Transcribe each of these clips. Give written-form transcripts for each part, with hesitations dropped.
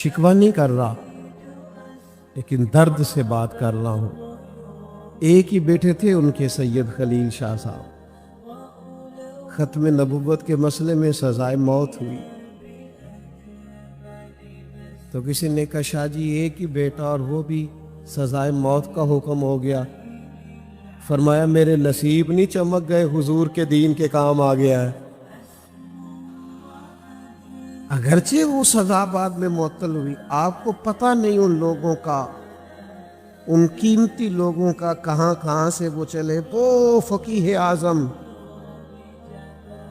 شکوہ نہیں کر رہا لیکن درد سے بات کر رہا ہوں۔ ایک ہی بیٹے تھے ان کے سید خلیل شاہ صاحب، ختم نبوت کے مسئلے میں سزائے موت ہوئی تو کسی نے کہا شاہ جی ایک ہی بیٹا اور وہ بھی سزائے موت کا حکم ہو گیا۔ فرمایا میرے نصیب نہیں چمک گئے، حضور کے دین کے کام آ گیا ہے۔ اگرچہ وہ سزا بعد میں معطل ہوئی، آپ کو پتہ نہیں ان لوگوں کا، ان قیمتی لوگوں کا کہاں کہاں سے وہ چلے۔ وہ فقیہ اعظم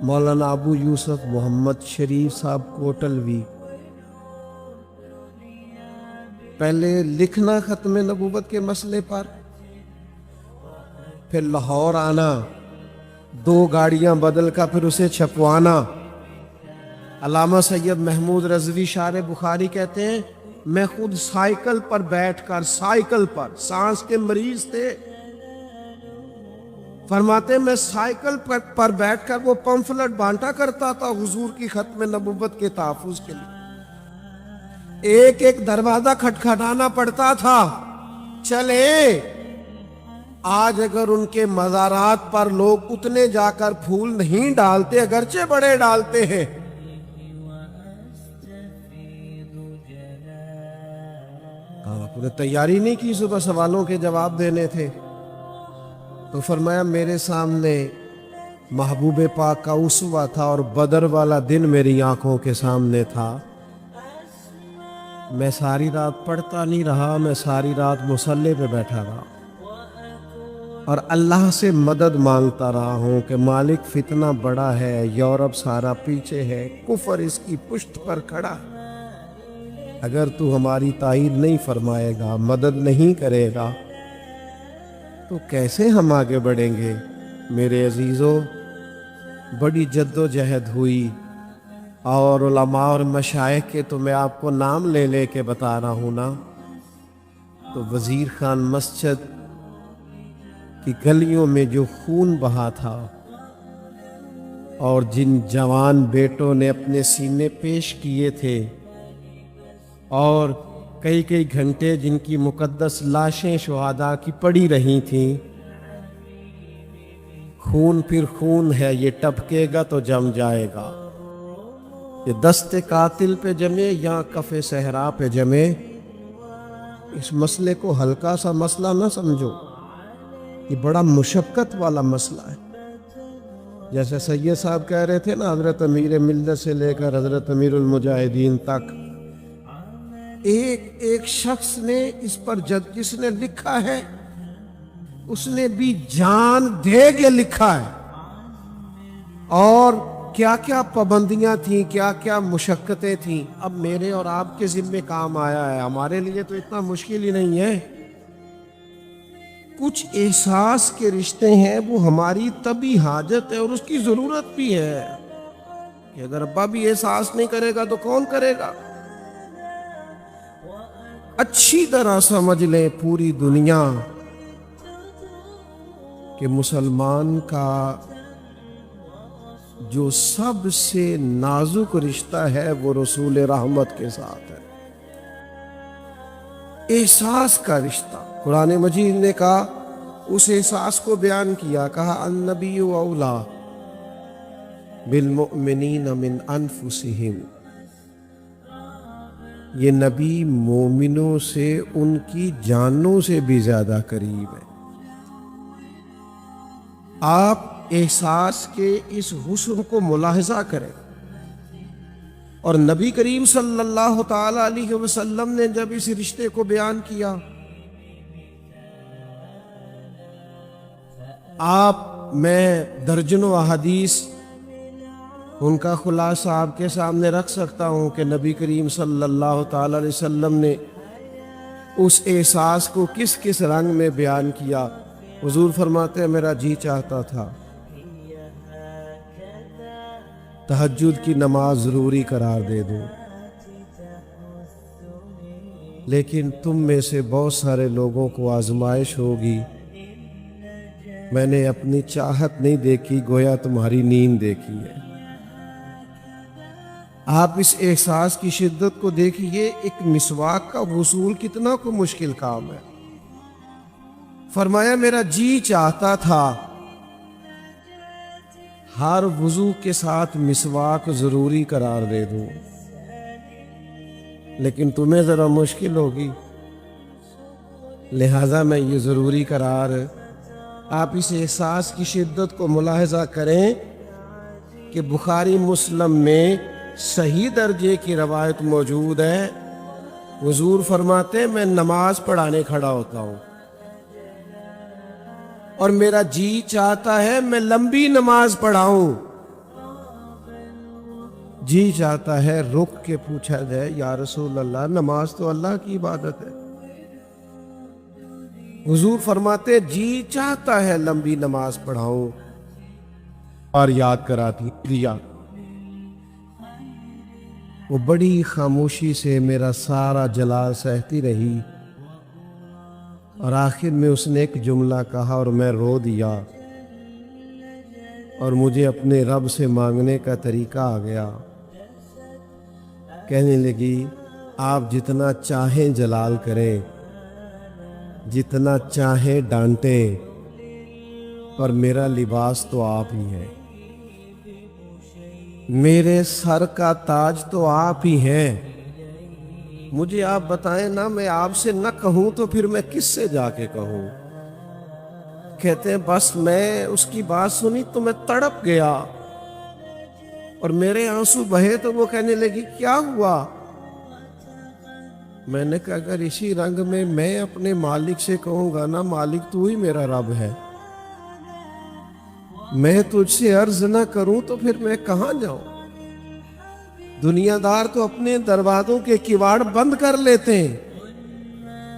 مولانا ابو یوسف محمد شریف صاحب کوٹلوی، پہلے لکھنا ختم نبوت کے مسئلے پر، پھر لاہور آنا، 2 گاڑیاں بدل کر پھر اسے چھپوانا۔ علامہ سید محمود رضوی شارح بخاری کہتے ہیں میں خود سائیکل پر بیٹھ کر، سائیکل پر، سانس کے مریض تھے، فرماتے میں سائیکل پر بیٹھ کر وہ پمفلٹ بانٹا کرتا تھا حضور کی ختم نبوت کے تحفظ کے لیے۔ ایک ایک دروازہ کھٹکھٹانا پڑتا تھا، چلے۔ آج اگر ان کے مزارات پر لوگ اتنے جا کر پھول نہیں ڈالتے، اگرچہ بڑے ڈالتے ہیں، آپ نے تیاری نہیں کی، صبح سوالوں کے جواب دینے تھے، تو فرمایا میرے سامنے محبوب پاک کا اسوہ تھا اور بدر والا دن میری آنکھوں کے سامنے تھا۔ میں ساری رات پڑھتا نہیں رہا، میں ساری رات مصلی پہ بیٹھا رہا اور اللہ سے مدد مانگتا رہا ہوں کہ مالک فتنہ بڑا ہے، یورپ سارا پیچھے ہے، کفر اس کی پشت پر کھڑا ہے، اگر تو ہماری تائید نہیں فرمائے گا، مدد نہیں کرے گا تو کیسے ہم آگے بڑھیں گے؟ میرے عزیزو، بڑی جد و جہد ہوئی اور علماء اور مشائخ کے تو میں آپ کو نام لے لے کے بتا رہا ہوں نا، تو وزیر خان مسجد کی گلیوں میں جو خون بہا تھا اور جن جوان بیٹوں نے اپنے سینے پیش کیے تھے اور کئی کئی گھنٹے جن کی مقدس لاشیں شہداء کی پڑی رہی تھیں، خون پھر خون ہے، یہ ٹپکے گا تو جم جائے گا، یہ دست قاتل پہ جمے یا کف صحرا پہ جمے۔ اس مسئلے کو ہلکا سا مسئلہ نہ سمجھو، یہ بڑا مشقت والا مسئلہ ہے۔ جیسے سید صاحب کہہ رہے تھے نا، حضرت امیر ملت سے لے کر حضرت امیر المجاہدین تک ایک ایک شخص نے اس پر جس نے لکھا ہے اس نے بھی جان دے کے لکھا ہے، اور کیا کیا پابندیاں تھیں، کیا کیا مشقتیں تھیں۔ اب میرے اور آپ کے ذمے کام آیا ہے، ہمارے لیے تو اتنا مشکل ہی نہیں ہے۔ کچھ احساس کے رشتے ہیں، وہ ہماری طبی حاجت ہے اور اس کی ضرورت بھی ہے کہ اگر ابا بھی احساس نہیں کرے گا تو کون کرے گا؟ اچھی طرح سمجھ لیں پوری دنیا کہ مسلمان کا جو سب سے نازک رشتہ ہے وہ رسول رحمت کے ساتھ ہے، احساس کا رشتہ۔ قرآن مجید نے کہا، اس احساس کو بیان کیا، کہا النبی اولا بالمؤمنین من انفسہم، یہ نبی مومنوں سے ان کی جانوں سے بھی زیادہ قریب ہے۔ آپ احساس کے اس حسن کو ملاحظہ کریں، اور نبی کریم صلی اللہ تعالی علیہ وسلم نے جب اس رشتے کو بیان کیا، میں درجنوں احادیث ان کا خلاصہ آپ کے سامنے رکھ سکتا ہوں کہ نبی کریم صلی اللہ تعالی علیہ وسلم نے اس احساس کو کس کس رنگ میں بیان کیا۔ حضور فرماتے ہیں میرا جی چاہتا تھا تہجد کی نماز ضروری قرار دے دوں، لیکن تم میں سے بہت سارے لوگوں کو آزمائش ہوگی، میں نے اپنی چاہت نہیں دیکھی، گویا تمہاری نیند دیکھی ہے۔ آپ اس احساس کی شدت کو دیکھیے، ایک مسواک کا وصول کتنا کو مشکل کام ہے۔ فرمایا میرا جی چاہتا تھا ہر وضو کے ساتھ مسواک ضروری قرار دے دوں، لیکن تمہیں ذرا مشکل ہوگی، لہذا میں یہ ضروری قرار۔ آپ اس احساس کی شدت کو ملاحظہ کریں کہ بخاری مسلم میں صحیح درجے کی روایت موجود ہے، حضور فرماتے میں نماز پڑھانے کھڑا ہوتا ہوں اور میرا جی چاہتا ہے میں لمبی نماز پڑھاؤں، جی چاہتا ہے رک کے پوچھا جائے یا رسول اللہ نماز تو اللہ کی عبادت ہے، حضور فرماتے جی چاہتا ہے لمبی نماز پڑھاؤں، اور یاد کراتی دیا۔ وہ بڑی خاموشی سے میرا سارا جلال سہتی رہی، اور آخر میں اس نے ایک جملہ کہا اور میں رو دیا، اور مجھے اپنے رب سے مانگنے کا طریقہ آ گیا۔ کہنے لگی آپ جتنا چاہیں جلال کریں، جتنا چاہیں ڈانٹیں، پر میرا لباس تو آپ ہی ہیں، میرے سر کا تاج تو آپ ہی ہیں، مجھے آپ بتائیں نا، میں آپ سے نہ کہوں تو پھر میں کس سے جا کے کہوں؟ کہتے ہیں بس میں اس کی بات سنی تو میں تڑپ گیا اور میرے آنسو بہے، تو وہ کہنے لگی کیا ہوا؟ میں نے کہا اگر اسی رنگ میں اپنے مالک سے کہوں گا نا مالک تو ہی میرا رب ہے، میں تجھ سے عرض نہ کروں تو پھر میں کہاں جاؤں؟ دنیا دار تو اپنے دروازوں کے کواڑ بند کر لیتے ہیں،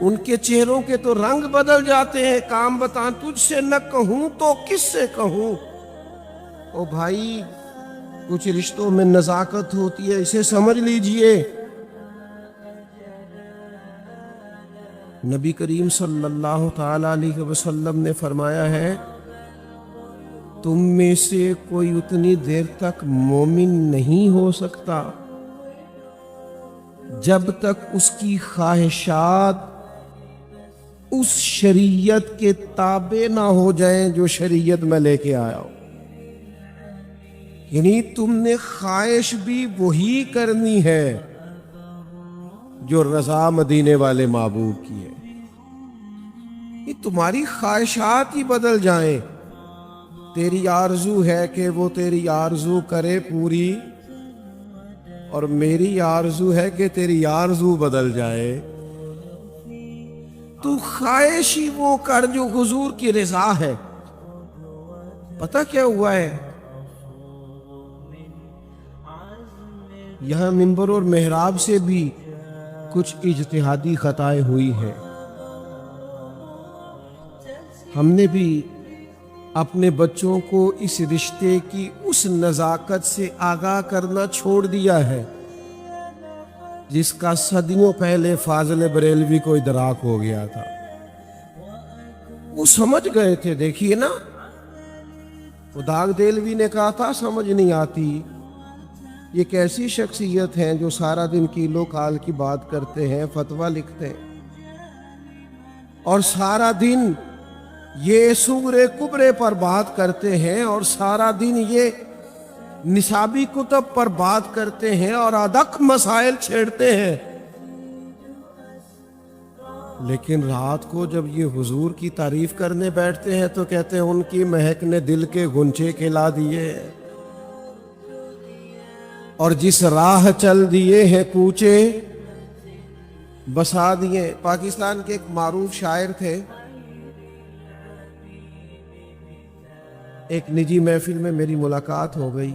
ان کے چہروں کے تو رنگ بدل جاتے ہیں، کام بتا تجھ سے نہ کہوں تو کس سے کہوں؟ او بھائی کچھ رشتوں میں نزاکت ہوتی ہے، اسے سمجھ لیجئے۔ نبی کریم صلی اللہ تعالی علیہ وسلم نے فرمایا ہے تم میں سے کوئی اتنی دیر تک مومن نہیں ہو سکتا جب تک اس کی خواہشات اس شریعت کے تابع نہ ہو جائیں جو شریعت میں لے کے آیا ہوں، یعنی تم نے خواہش بھی وہی کرنی ہے جو رضا مدینے والے معبود کی ہے، یہ تمہاری خواہشات ہی بدل جائیں، تیری آرزو ہے کہ وہ تیری آرزو کرے پوری، اور میری آرزو ہے کہ تیری آرزو بدل جائے، تو خواہش ہی وہ کر جو حضور کی رضا ہے۔ پتہ کیا ہوا ہے؟ یہاں منبر اور محراب سے بھی کچھ اجتہادی خطائیں ہوئی ہیں، ہم نے بھی اپنے بچوں کو اس رشتے کی اس نزاکت سے آگاہ کرنا چھوڑ دیا ہے جس کا صدیوں پہلے فاضل بریلوی کو ادراک ہو گیا تھا۔ وہ سمجھ گئے تھے، دیکھیے نا، داغ دیلوی نے کہا تھا سمجھ نہیں آتی، یہ کیسی شخصیت ہیں جو سارا دن کیلو کال کی بات کرتے ہیں، فتویٰ لکھتے ہیں، اور سارا دن یہ سغرے کبرے پر بات کرتے ہیں، اور سارا دن یہ نصابی کتب پر بات کرتے ہیں اور ادق مسائل چھیڑتے ہیں، لیکن رات کو جب یہ حضور کی تعریف کرنے بیٹھتے ہیں تو کہتے ہیں ان کی مہک نے دل کے گنچے کھلا دیے، اور جس راہ چل دیے ہیں کوچے بسا دیے۔ پاکستان کے ایک معروف شاعر تھے، ایک نجی محفل میں میری ملاقات ہو گئی،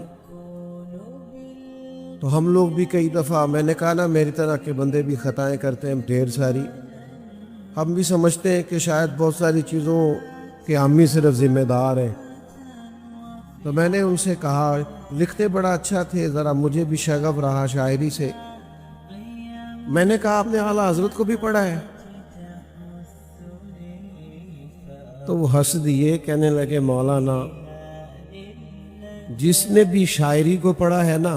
تو ہم لوگ بھی کئی دفعہ، میں نے کہا نا میری طرح کے بندے بھی خطائیں کرتے ہیں ڈھیر ساری، ہم بھی سمجھتے ہیں کہ شاید بہت ساری چیزوں کے ہم ہی صرف ذمہ دار ہیں، تو میں نے ان سے کہا لکھتے بڑا اچھا تھے، ذرا مجھے بھی شغف رہا شاعری سے، میں نے کہا آپ نے اعلیٰ حضرت کو بھی پڑھا ہے؟ تو وہ ہنس دیے، کہنے لگے مولانا جس نے بھی شاعری کو پڑھا ہے نا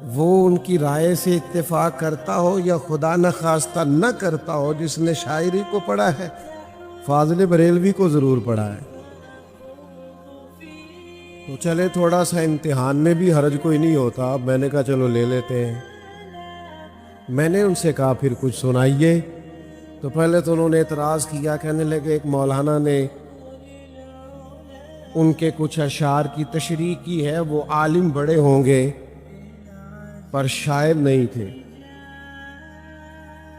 وہ ان کی رائے سے اتفاق کرتا ہو یا خدا نخواستہ نہ کرتا ہو، جس نے شاعری کو پڑھا ہے فاضل بریلوی کو ضرور پڑھا ہے۔ تو چلے تھوڑا سا امتحان میں بھی حرج کوئی نہیں ہوتا، میں نے کہا چلو لے لیتے ہیں۔ میں نے ان سے کہا پھر کچھ سنائیے، تو پہلے تو انہوں نے اعتراض کیا، کہنے لگے ایک مولانا نے ان کے کچھ اشعار کی تشریح کی ہے، وہ عالم بڑے ہوں گے پر شاعر نہیں تھے،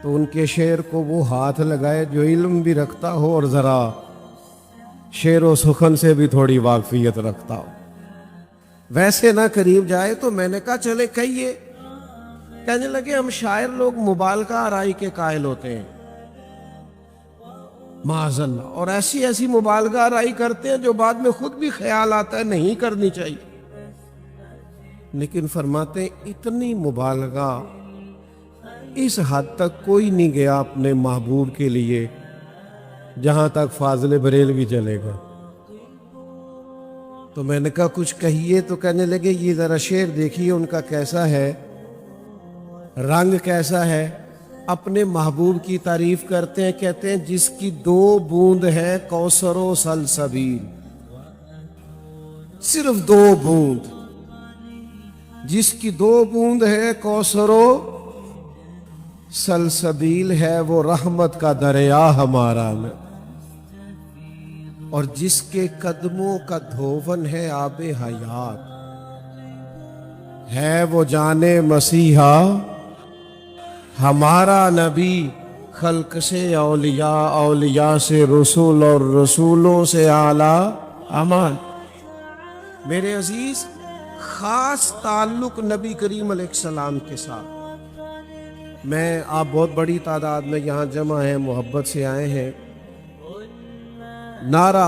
تو ان کے شعر کو وہ ہاتھ لگائے جو علم بھی رکھتا ہو اور ذرا شعر و سخن سے بھی تھوڑی واقفیت رکھتا ہو، ویسے نہ قریب جائے۔ تو میں نے کہا چلے کہیے۔ کہنے لگے ہم شاعر لوگ مبالغہ آرائی کے قائل ہوتے ہیں معاذ اللہ، اور ایسی ایسی مبالغہ آرائی کرتے ہیں جو بعد میں خود بھی خیال آتا ہے نہیں کرنی چاہیے، لیکن فرماتے ہیں اتنی مبالغہ اس حد تک کوئی نہیں گیا اپنے محبوب کے لیے جہاں تک فاضل بریلوی چلے گا۔ تو میں نے کہا کچھ کہیے، تو کہنے لگے یہ ذرا شعر دیکھیے ان کا کیسا ہے، رنگ کیسا ہے۔ اپنے محبوب کی تعریف کرتے ہیں، کہتے ہیں جس کی 2 بوند ہے کوثر و سلسبیل، صرف 2 بوند، جس کی 2 بوند ہے کوثر و سلسبیل ہے وہ رحمت کا دریا ہمارا میں، اور جس کے قدموں کا دھوون ہے آب حیات ہے وہ جانے مسیحا ہمارا نبی، خلق سے اولیاء، اولیاء سے رسول، اور رسولوں سے اعلیٰ امان۔ میرے عزیز، خاص تعلق نبی کریم علیہ السلام کے ساتھ۔ آپ بہت بڑی تعداد میں یہاں جمع ہیں، محبت سے آئے ہیں۔ نعرہ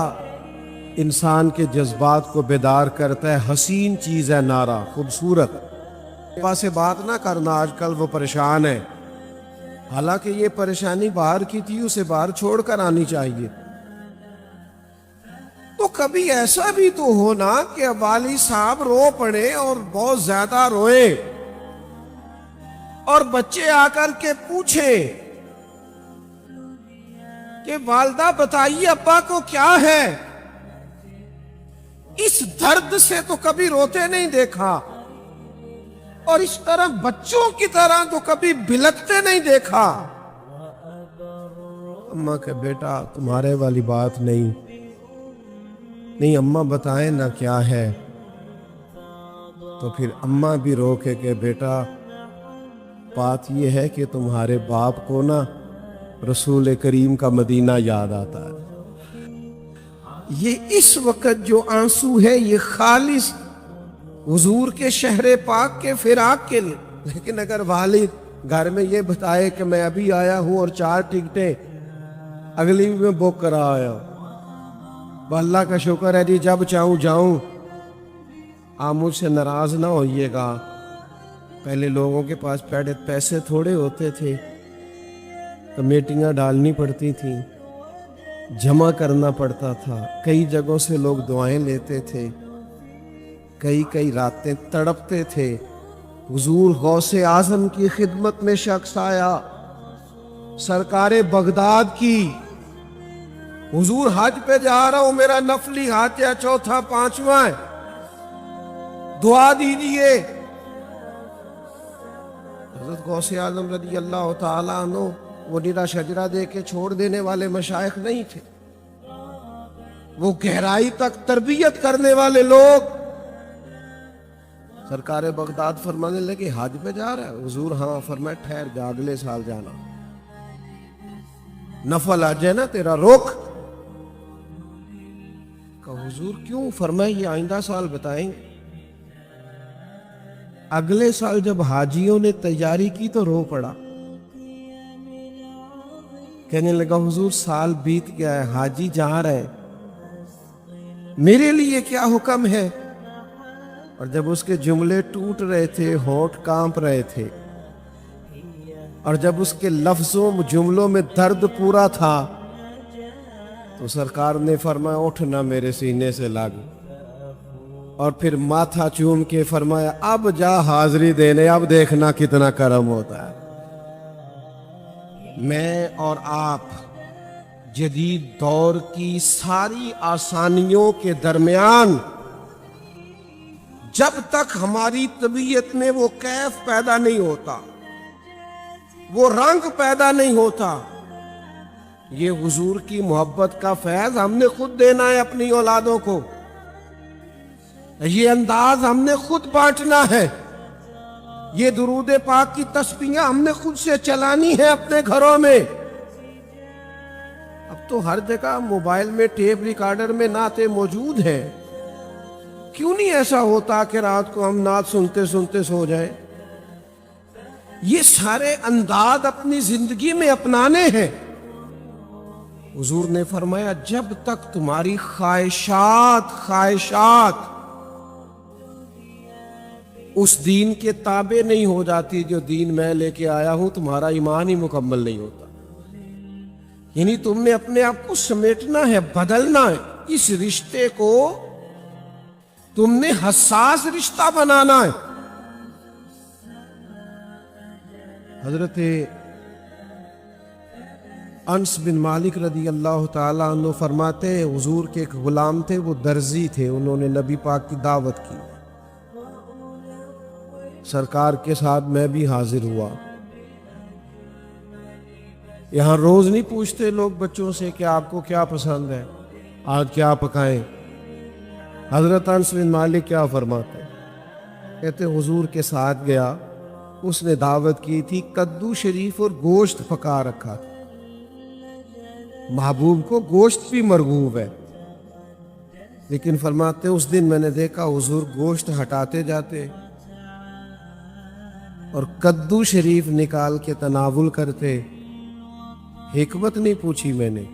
انسان کے جذبات کو بیدار کرتا ہے، حسین چیز ہے نعرہ، خوبصورت۔ سے بات نہ کرنا، آج کل وہ پریشان ہے، حالانکہ یہ پریشانی باہر کی تھی، اسے باہر چھوڑ کر آنی چاہیے۔ تو کبھی ایسا بھی تو ہونا کہ والی صاحب رو پڑے اور بہت زیادہ روئے، اور بچے آ کر کے پوچھیں کہ والدہ بتائیے ابا کو کیا ہے۔ اس درد سے تو کبھی روتے نہیں دیکھا، اور اس طرح بچوں کی طرح تو کبھی بلکتے نہیں دیکھا۔ اماں کہ بیٹا تمہارے والی بات نہیں، اماں بتائیں نا کیا ہے۔ تو پھر اماں بھی رو کے کہ بیٹا بات یہ ہے کہ تمہارے باپ کو نا رسول کریم کا مدینہ یاد آتا ہے۔ یہ اس وقت جو آنسو ہے یہ خالص حضور کے شہر پاک کے فراق کے لیے، لیکن اگر والد گھر میں یہ بتائے کہ میں ابھی آیا ہوں اور 4 ٹکٹیں اگلی بھی میں بک کرا آیا ہوں، اللہ کا شکر ہے جی، جب چاہوں جاؤں، آپ مجھ سے ناراض نہ ہوئیے گا۔ پہلے لوگوں کے پاس پیسے تھوڑے ہوتے تھے، کمیٹیاں ڈالنی پڑتی تھیں، جمع کرنا پڑتا تھا، کئی جگہوں سے لوگ دعائیں لیتے تھے، کئی راتیں تڑپتے تھے۔ حضور غوث اعظم کی خدمت میں شخص آیا، سرکار بغداد کی، حضور حج پہ جا رہا ہوں، میرا نفلی حج ہے، 4تھا 5واں ہے، دعا دیجئے۔ حضرت غوث اعظم رضی اللہ تعالیٰ عنہ وہ نیرا شجرہ دے کے چھوڑ دینے والے مشائخ نہیں تھے، وہ گہرائی تک تربیت کرنے والے لوگ۔ سرکار بغداد فرمانے لگے حج پہ جا رہا ہے؟ حضور ہاں۔ فرمایا ٹھہر جا، اگلے سال جانا، نفل حج ہے نا تیرا، روک۔ کہا حضور کیوں؟ فرمایا یہ آئندہ سال بتائیں۔ اگلے سال جب حاجیوں نے تیاری کی تو رو پڑا، کہنے لگا حضور سال بیت گیا ہے، حاجی جا رہے، میرے لیے کیا حکم ہے؟ اور جب اس کے جملے ٹوٹ رہے تھے، ہونٹ کانپ رہے تھے، اور جب اس کے لفظوں جملوں میں درد پورا تھا، تو سرکار نے فرمایا اٹھ نہ میرے سینے سے لگ، اور پھر ماتھا چوم کے فرمایا اب جا حاضری دینے، اب دیکھنا کتنا کرم ہوتا ہے۔ میں اور آپ جدید دور کی ساری آسانیوں کے درمیان جب تک ہماری طبیعت میں وہ کیف پیدا نہیں ہوتا، وہ رنگ پیدا نہیں ہوتا، یہ حضور کی محبت کا فیض ہم نے خود دینا ہے اپنی اولادوں کو، یہ انداز ہم نے خود بانٹنا ہے، یہ درود پاک کی تسبیحاں ہم نے خود سے چلانی ہے اپنے گھروں میں۔ اب تو ہر جگہ موبائل میں ٹیپ ریکارڈر میں نعتیں موجود ہیں، کیوں نہیں ایسا ہوتا کہ رات کو ہم نعت سنتے سنتے سو جائیں؟ یہ سارے انداز اپنی زندگی میں اپنانے ہیں۔ حضور نے فرمایا جب تک تمہاری خواہشات اس دین کے تابع نہیں ہو جاتی جو دین میں لے کے آیا ہوں، تمہارا ایمان ہی مکمل نہیں ہوتا۔ یعنی تم نے اپنے آپ کو سمیٹنا ہے، بدلنا ہے، اس رشتے کو تم نے حساس رشتہ بنانا ہے۔ حضرت انس بن مالک رضی اللہ تعالیٰ عنہ فرماتے ہیں حضور کے ایک غلام تھے، وہ درزی تھے، انہوں نے نبی پاک کی دعوت کی، سرکار کے ساتھ میں بھی حاضر ہوا۔ یہاں روز نہیں پوچھتے لوگ بچوں سے کہ آپ کو کیا پسند ہے، آج کیا پکائیں۔ حضرت انس بن مالک کیا فرماتے ہیں، کہتے حضور کے ساتھ گیا، اس نے دعوت کی تھی، کدو شریف اور گوشت پکا رکھا تھا، محبوب کو گوشت بھی مرغوب ہے، لیکن فرماتے اس دن میں نے دیکھا حضور گوشت ہٹاتے جاتے اور کدو شریف نکال کے تناول کرتے۔ حکمت نہیں پوچھی میں نے،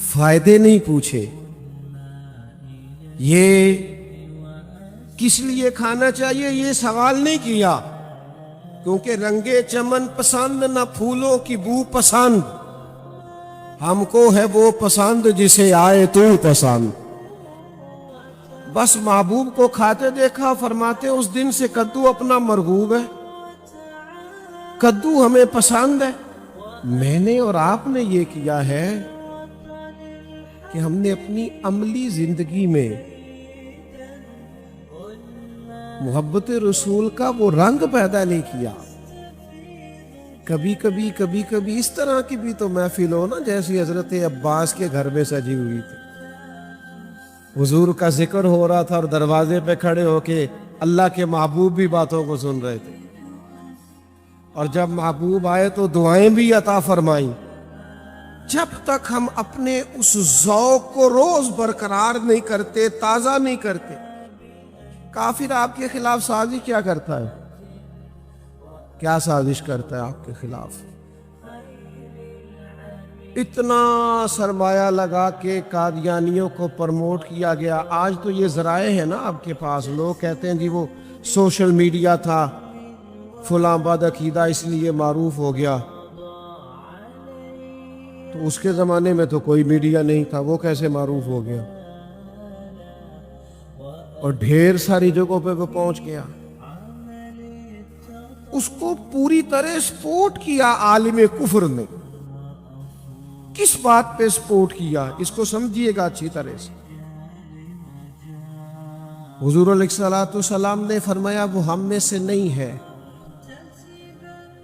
فائدے نہیں پوچھے، یہ کس لیے کھانا چاہیے یہ سوال نہیں کیا، کیونکہ رنگے چمن پسند نہ پھولوں کی بو پسند، ہم کو ہے وہ پسند جسے آئے تو پسند۔ بس محبوب کو کھاتے دیکھا، فرماتے اس دن سے کدو اپنا مرغوب ہے، کدو ہمیں پسند ہے۔ میں نے اور آپ نے یہ کیا ہے کہ ہم نے اپنی عملی زندگی میں محبت رسول کا وہ رنگ پیدا نہیں کیا۔ کبھی کبھی اس طرح کی بھی تو محفل ہو نا جیسی حضرت عباس کے گھر میں سجی ہوئی تھی، حضور کا ذکر ہو رہا تھا اور دروازے پہ کھڑے ہو کے اللہ کے محبوب بھی باتوں کو سن رہے تھے، اور جب محبوب آئے تو دعائیں بھی عطا فرمائیں۔ جب تک ہم اپنے اس ذوق کو روز برقرار نہیں کرتے، تازہ نہیں کرتے، کافر آپ کے خلاف سازش کیا کرتا ہے؟ کیا سازش کرتا ہے آپ کے خلاف؟ اتنا سرمایہ لگا کے قادیانیوں کو پرموٹ کیا گیا۔ آج تو یہ ذرائع ہے نا آپ کے پاس، لوگ کہتے ہیں جی وہ سوشل میڈیا تھا، فلاں بد عقیدہ اس لیے معروف ہو گیا، تو اس کے زمانے میں تو کوئی میڈیا نہیں تھا، وہ کیسے معروف ہو گیا؟ اور ڈھیر ساری جگہوں پہ وہ پہنچ گیا۔ اس کو پوری طرح سپورٹ کیا عالم کفر نے۔ کس بات پہ سپورٹ کیا اس کو سمجھیے گا اچھی طرح سے۔ حضور علیہ الصلوۃ والسلام نے فرمایا وہ ہم میں سے نہیں ہے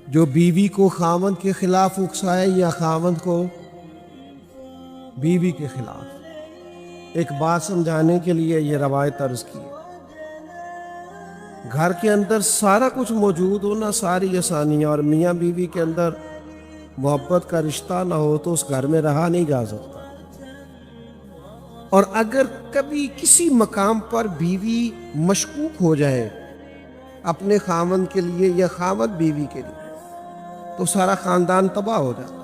جو بیوی کو خاوند کے خلاف اکسائے یا خاوند کو بیوی کے خلاف۔ ایک بات سمجھانے کے لیے یہ روایت عرض کی، گھر کے اندر سارا کچھ موجود ہونا، ساری آسانیاں، اور میاں بیوی کے اندر محبت کا رشتہ نہ ہو تو اس گھر میں رہا نہیں جا سکتا۔ اور اگر کبھی کسی مقام پر بیوی مشکوک ہو جائے اپنے خاوند کے لیے یا خاوند بیوی کے لیے تو سارا خاندان تباہ ہو جاتا۔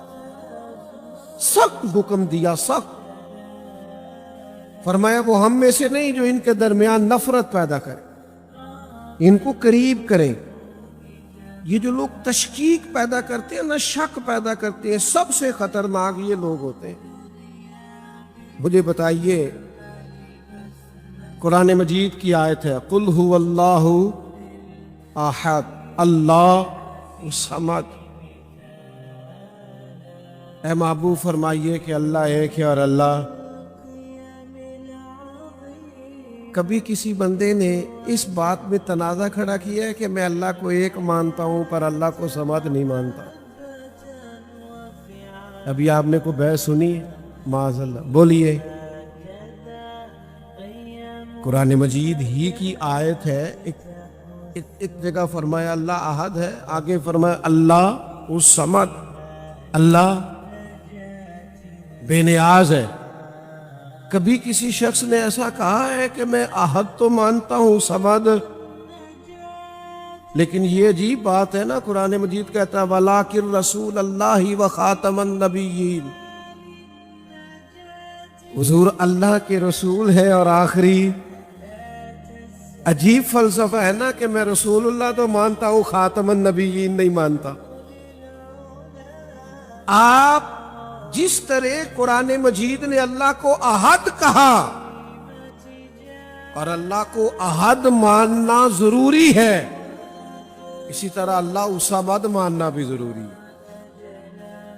سخت حکم دیا، سخت فرمایا وہ ہم میں سے نہیں جو ان کے درمیان نفرت پیدا کرے، ان کو قریب کریں۔ یہ جو لوگ تشکیک پیدا کرتے ہیں نا، شک پیدا کرتے ہیں، سب سے خطرناک یہ لوگ ہوتے ہیں۔ مجھے بتائیے قرآن مجید کی آیت ہے قل هو اللہ احد اللہ الصمد۔ اے محبوب فرمائیے کہ اللہ ایک ہے اور اللہ، کبھی کسی بندے نے اس بات میں تنازع کھڑا کیا ہے کہ میں اللہ کو ایک مانتا ہوں پر اللہ کو صمد نہیں مانتا؟ ابھی آپ نے کوئی بحث سنی ہے؟ معاذ اللہ، بولیے۔ قرآن مجید ہی کی آیت ہے، ایک جگہ فرمایا اللہ احد ہے، آگے فرمایا اللہ الصمد، اللہ بے نیاز ہے۔ کبھی کسی شخص نے ایسا کہا ہے کہ میں احد تو مانتا ہوں، صمد؟ لیکن یہ عجیب بات ہے نا، قرآن مجید کہتا ہے وَلَٰكِن رسول اللہ وخاتم النبیین، حضور اللہ کے رسول ہے اور آخری۔ عجیب فلسفہ ہے نا کہ میں رسول اللہ تو مانتا ہوں، خاتم النبیین نہیں مانتا۔ آپ جس طرح قرآن مجید نے اللہ کو احد کہا اور اللہ کو احد ماننا ضروری ہے، اسی طرح اللہ الصمد ماننا بھی ضروری ہے۔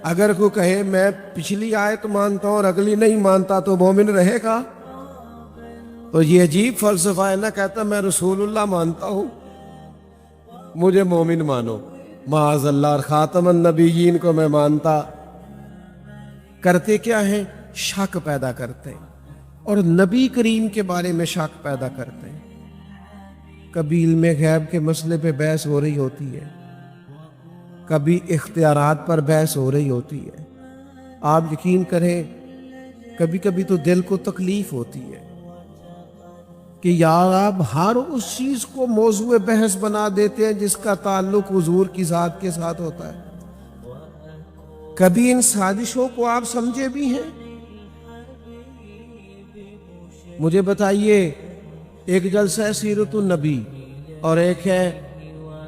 اگر کوئی کہے میں پچھلی آیت مانتا ہوں اور اگلی نہیں مانتا تو مومن رہے گا؟ تو یہ عجیب فلسفہ ہے نا، کہتا میں رسول اللہ مانتا ہوں مجھے مومن مانو، معاذ اللہ، اور خاتم النبیین کو میں مانتا۔ کرتے کیا ہیں؟ شک پیدا کرتے ہیں اور نبی کریم کے بارے میں شک پیدا کرتے ہیں۔ کبھی علم غیب کے مسئلے پہ بحث ہو رہی ہوتی ہے، کبھی اختیارات پر بحث ہو رہی ہوتی ہے۔ آپ یقین کریں کبھی کبھی تو دل کو تکلیف ہوتی ہے کہ یار آپ ہر اس چیز کو موضوع بحث بنا دیتے ہیں جس کا تعلق حضور کی ذات کے ساتھ ہوتا ہے۔ کبھی ان سازشوں کو آپ سمجھے بھی ہیں؟ مجھے بتائیے، ایک جلسہ ہے سیرت النبی اور ایک ہے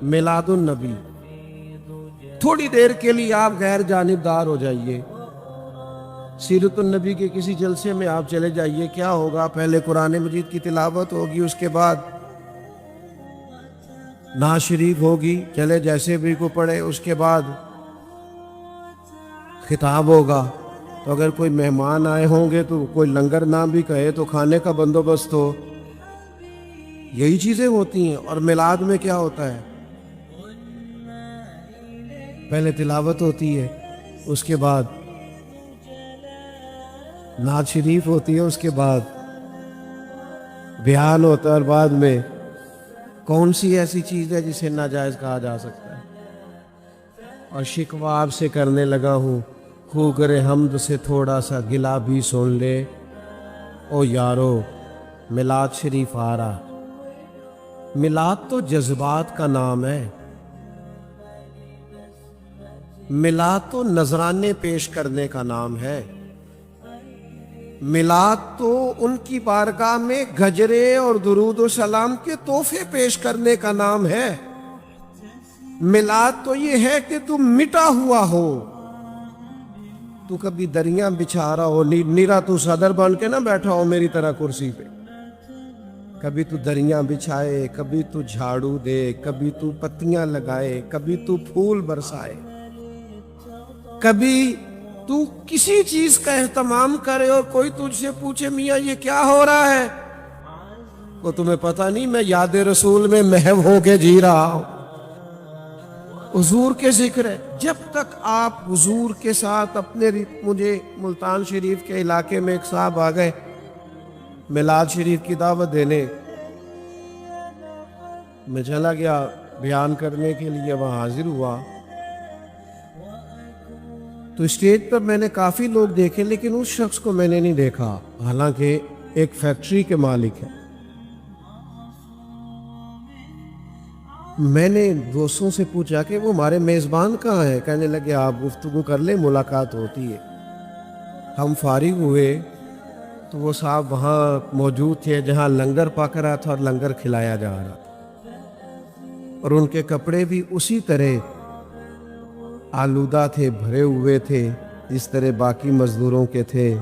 میلاد النبی، تھوڑی دیر کے لیے آپ غیر جانبدار ہو جائیے۔ سیرت النبی کے کسی جلسے میں آپ چلے جائیے، کیا ہوگا؟ پہلے قرآن مجید کی تلاوت ہوگی، اس کے بعد نعت شریف ہوگی، چلے جیسے بھی کو پڑھے، اس کے بعد خطاب ہوگا۔ تو اگر کوئی مہمان آئے ہوں گے تو کوئی لنگر نہ بھی کہے تو کھانے کا بندوبست ہو، یہی چیزیں ہوتی ہیں۔ اور میلاد میں کیا ہوتا ہے؟ پہلے تلاوت ہوتی ہے، اس کے بعد نعت شریف ہوتی ہے، اس کے بعد بیان ہوتا ہے، اور بعد میں کون سی ایسی چیز ہے جسے ناجائز کہا جا سکتا ہے؟ اور شکوہ آپ سے کرنے لگا ہوں، خوگر حمد سے تھوڑا سا گلا بھی سن لے، او یارو میلاد شریف آ رہا۔ میلاد تو جذبات کا نام ہے، میلاد تو نذرانے پیش کرنے کا نام ہے، میلاد تو ان کی بارگاہ میں گجرے اور درود و سلام کے تحفے پیش کرنے کا نام ہے۔ میلاد تو یہ ہے کہ تم مٹا ہوا ہو، تو کبھی دریاں بچھا رہا ہو، نیرا تو صدر بن کے نہ بیٹھا ہو میری طرح کرسی پہ، کبھی تو دریاں بچھائے، کبھی تو جھاڑو دے، کبھی تو پتیاں لگائے، کبھی تو پھول برسائے، کبھی تو کسی چیز کا اہتمام کرے اور کوئی تجھ سے پوچھے میاں یہ کیا ہو رہا ہے، وہ تمہیں پتہ نہیں میں یاد رسول میں محو ہو کے جی رہا ہوں۔ حضور کے ذکر ہے، جب تک آپ حضور کے ساتھ اپنے مجھے ملتان شریف کے علاقے میں ایک صاحب آ گئے میلاد شریف کی دعوت دینے، میں چلا گیا بیان کرنے کے لیے، وہاں حاضر ہوا تو اسٹیج پر میں نے کافی لوگ دیکھے لیکن اس شخص کو میں نے نہیں دیکھا، حالانکہ ایک فیکٹری کے مالک ہے۔ میں نے دوستوں سے پوچھا کہ وہ ہمارے میزبان کہاں ہیں؟ کہنے لگے آپ گفتگو کر لیں، ملاقات ہوتی ہے۔ ہم فارغ ہوئے تو وہ صاحب وہاں موجود تھے جہاں لنگر پک رہا تھا اور لنگر کھلایا جا رہا تھا، اور ان کے کپڑے بھی اسی طرح آلودہ تھے، بھرے ہوئے تھے جس طرح باقی مزدوروں کے تھے۔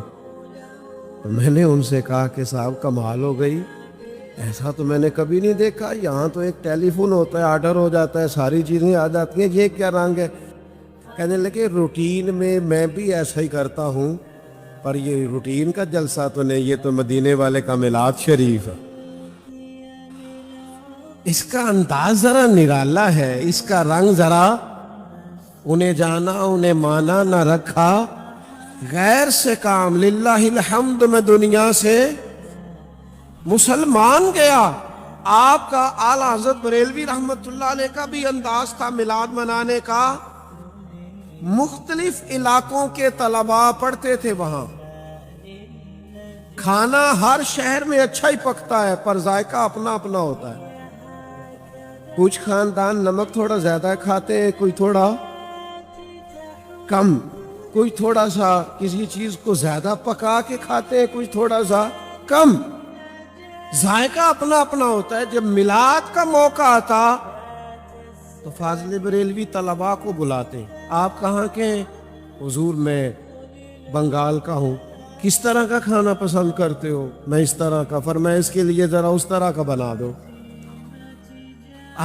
تو میں نے ان سے کہا کہ صاحب کمال ہو گئی، ایسا تو میں نے کبھی نہیں دیکھا، یہاں تو ایک ٹیلی فون ہوتا ہے، آرڈر ہو جاتا ہے، ساری چیزیں آ جاتی ہیں، یہ کیا رنگ ہے؟ کہنے لگے روٹین میں بھی ایسا ہی کرتا ہوں، پر یہ روٹین کا جلسہ تو نہیں، یہ تو مدینے والے کا میلاد شریف ہے۔ اس کا انداز ذرا نرالا ہے، اس کا رنگ ذرا، انہیں جانا انہیں مانا نہ رکھا، غیر سے کام، للہ الحمد میں دنیا سے مسلمان گیا۔ آپ کا اعلیٰ حضرت بریلوی رحمت اللہ علیہ کا بھی انداز تھا میلاد منانے کا، مختلف علاقوں کے طلباء پڑھتے تھے وہاں، کھانا ہر شہر میں اچھا ہی پکتا ہے پر ذائقہ اپنا اپنا ہوتا ہے، کچھ خاندان نمک تھوڑا زیادہ کھاتے ہیں، کوئی تھوڑا کم، کوئی تھوڑا سا کسی چیز کو زیادہ پکا کے کھاتے ہیں، کچھ تھوڑا سا کم، ذائقہ اپنا اپنا ہوتا ہے۔ جب میلاد کا موقع آتا تو فاضل بریلوی طلباء کو بلاتے، آپ کہاں کے ہیں؟ حضور میں بنگال کا ہوں، کس طرح کا کھانا پسند کرتے ہو؟ میں اس طرح کا، فرمایا اس کے لیے ذرا اس طرح کا بنا دو۔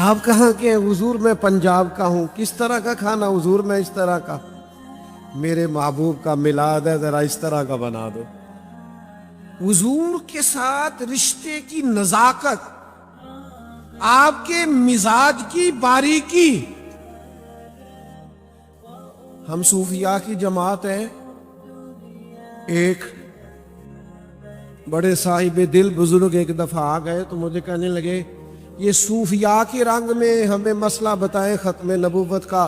آپ کہاں کے ہیں؟ حضور میں پنجاب کا ہوں، کس طرح کا کھانا؟ حضور میں اس طرح کا، میرے محبوب کا میلاد ہے، ذرا اس طرح کا بنا دو۔ حضور کے ساتھ رشتے کی نزاکت، آپ کے مزاج کی باریکی۔ ہم صوفیاء کی جماعت ہے، ایک بڑے صاحب دل بزرگ ایک دفعہ آ گئے تو مجھے کہنے لگے یہ صوفیاء کے رنگ میں ہمیں مسئلہ بتائیں ختم نبوت کا،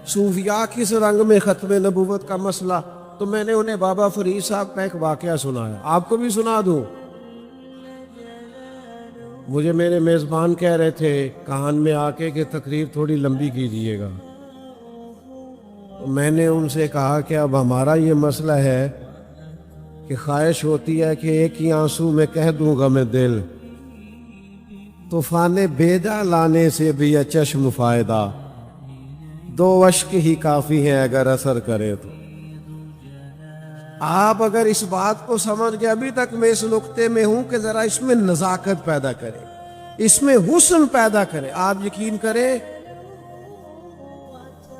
صوفیاء کس رنگ میں ختم نبوت کا مسئلہ؟ تو میں نے انہیں بابا فرید صاحب کا ایک واقعہ سنایا، آپ کو بھی سنا دوں؟ مجھے میرے میزبان کہہ رہے تھے کان میں آ کے کہ تقریر تھوڑی لمبی کیجیے گا، تو میں نے ان سے کہا کہ اب ہمارا یہ مسئلہ ہے کہ خواہش ہوتی ہے کہ ایک ہی آنسو میں کہہ دوں غم دل، طوفان بیدا لانے سے بھی ہے چشم فائدہ، دو اشک ہی کافی ہیں اگر اثر کرے تو۔ آپ اگر اس بات کو سمجھ گئے، ابھی تک میں اس نقطے میں ہوں کہ ذرا اس میں نزاکت پیدا کریں، اس میں حسن پیدا کریں، آپ یقین کریں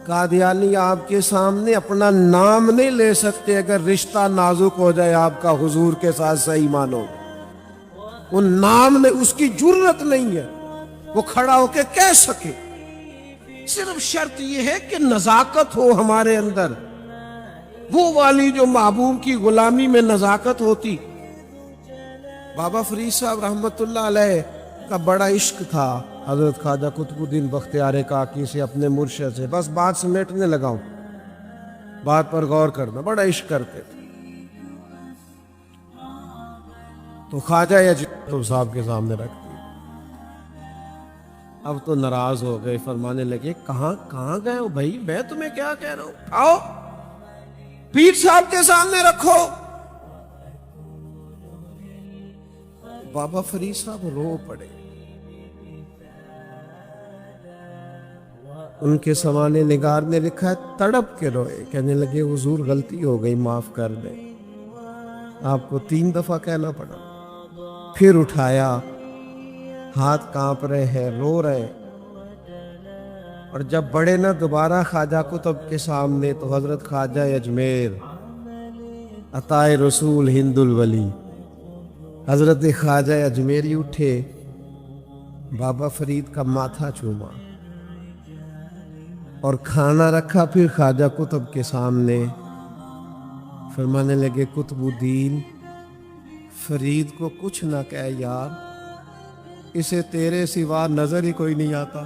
قادیانی آپ کے سامنے اپنا نام نہیں لے سکتے اگر رشتہ نازک ہو جائے آپ کا حضور کے ساتھ، صحیح مانو وہ نام نے، اس کی جرت نہیں ہے وہ کھڑا ہو کے کہہ سکے، صرف شرط یہ ہے کہ نزاکت ہو ہمارے اندر، وہ والی جو محبوب کی غلامی میں نزاکت ہوتی۔ بابا فرید صاحب رحمت اللہ علیہ کا بڑا عشق تھا حضرت خواجہ قطب الدین بختیار کاکی سے، اپنے مرشد سے، بس بات سمیٹنے لگا ہوں، بات پر غور کرنا، بڑا عشق کرتے تھے۔ تو خواجہ اجمیری صاحب کے سامنے رکھ دی، اب تو ناراض ہو گئے، فرمانے لگے کہاں گئے ہو بھائی، میں تمہیں کیا کہہ رہا ہوں، آؤ پیر صاحب کے سامنے رکھو۔ بابا فرید صاحب رو پڑے، ان کے سامنے نگار نے لکھا ہے تڑپ کے روئے، کہنے لگے حضور غلطی ہو گئی، معاف کر دیں۔ آپ کو 3 دفعہ کہنا پڑا، پھر اٹھایا، ہاتھ کانپ رہے ہیں، رو رہے، اور جب بڑے نہ دوبارہ خواجہ قطب کے سامنے تو حضرت خواجہ اجمیر عطائے رسول ہند الولی حضرت خواجہ اجمیری اٹھے، بابا فرید کا ماتھا چوما اور کھانا رکھا، پھر خواجہ قطب کے سامنے فرمانے لگے قطب الدین فرید کو کچھ نہ کہہ یار، اسے تیرے سوا نظر ہی کوئی نہیں آتا۔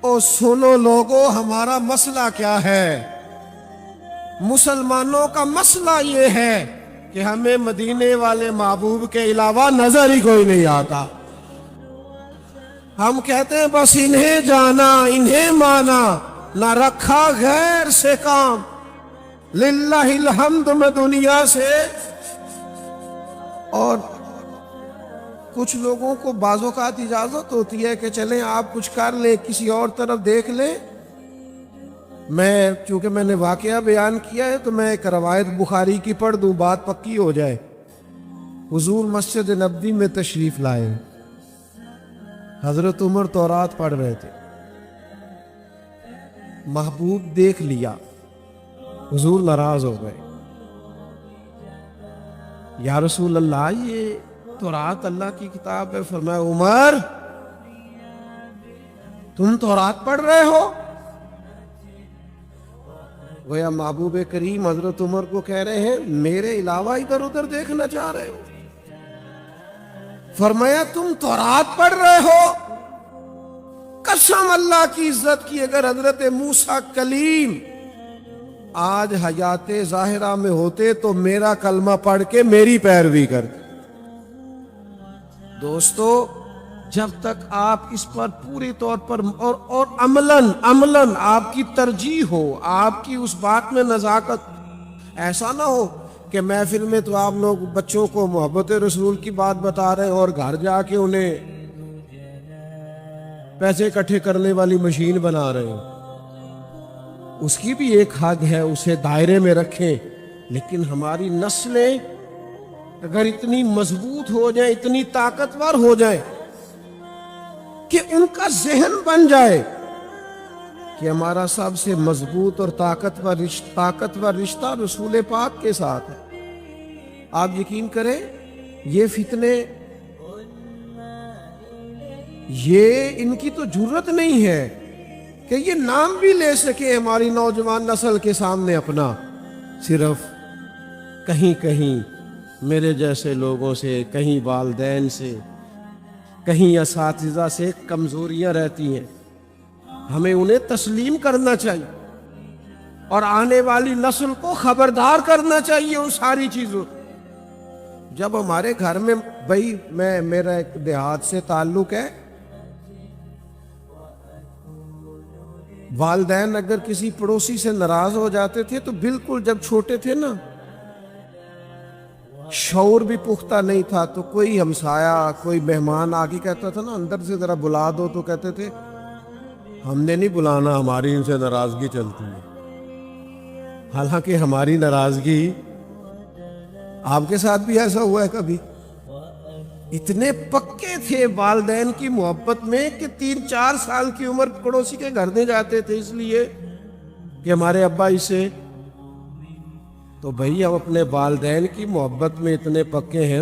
او سنو لوگو، ہمارا مسئلہ کیا ہے؟ مسلمانوں کا مسئلہ یہ ہے کہ ہمیں مدینے والے محبوب کے علاوہ نظر ہی کوئی نہیں آتا۔ ہم کہتے ہیں بس انہیں جانا انہیں مانا، نہ رکھا غیر سے کام، للہ الحمد میں دنیا سے۔ اور کچھ لوگوں کو بعض اوقات اجازت ہوتی ہے کہ چلیں آپ کچھ کر لیں، کسی اور طرف دیکھ لیں۔ چونکہ میں نے واقعہ بیان کیا ہے تو میں ایک روایت بخاری کی پڑھ دوں، بات پکی ہو جائے۔ حضور مسجد نبوی میں تشریف لائے، حضرت عمر تورات پڑھ رہے تھے، محبوب دیکھ لیا، حضور ناراض ہو گئے، یا رسول اللہ یہ تورات اللہ کی کتاب ہے۔ فرمایا عمر تم تورات پڑھ رہے ہو؟ گویا محبوب کریم حضرت عمر کو کہہ رہے ہیں میرے علاوہ ادھر ادھر دیکھنا چاہ رہے ہو؟ فرمایا تم تورات پڑھ رہے ہو؟ قسم اللہ کی عزت کی اگر حضرت موسیٰ کلیم آج حیات ظاہرہ میں ہوتے تو میرا کلمہ پڑھ کے میری پیروی کرتے۔ دوستو جب تک آپ اس پر پوری طور پر اور عملاً آپ کی ترجیح ہو، آپ کی اس بات میں نزاکت، ایسا نہ ہو کہ محفل میں تو آپ لوگ بچوں کو محبت رسول کی بات بتا رہے ہیں اور گھر جا کے انہیں پیسے اکٹھے کرنے والی مشین بنا رہے ہیں۔ اس کی بھی ایک حد ہے، اسے دائرے میں رکھیں، لیکن ہماری نسلیں اگر اتنی مضبوط ہو جائیں، اتنی طاقتور ہو جائیں کہ ان کا ذہن بن جائے کہ ہمارا سب سے مضبوط اور طاقتور رشتہ رسول پاک کے ساتھ ہے، آپ یقین کریں یہ فتنے، یہ ان کی تو جرت نہیں ہے کہ یہ نام بھی لے سکے ہماری نوجوان نسل کے سامنے اپنا، صرف کہیں کہیں میرے جیسے لوگوں سے، کہیں والدین سے، کہیں اساتذہ سے کمزوریاں رہتی ہیں، ہمیں انہیں تسلیم کرنا چاہیے اور آنے والی نسل کو خبردار کرنا چاہیے ان ساری چیزوں۔ جب ہمارے گھر میں بھائی میرا ایک دیہات سے تعلق ہے، والدین اگر کسی پڑوسی سے ناراض ہو جاتے تھے تو بالکل جب چھوٹے تھے نا، شعور بھی پختہ نہیں تھا، تو کوئی ہمسایہ، کوئی مہمان آگے کہتا تھا نا اندر سے ذرا بلا دو، تو کہتے تھے ہم نے نہیں بلانا، ہماری ان سے ناراضگی چلتی ہے۔ حالانکہ ہماری ناراضگی، آپ کے ساتھ بھی ایسا ہوا ہے کبھی؟ اتنے پکے تھے والدین کی محبت میں کہ 3-4 سال کی عمر پڑوسی کے گھر نہیں جاتے تھے اس لیے کہ ہمارے ابا اسے، تو بھئی ہم اپنے والدین کی محبت میں اتنے پکے ہیں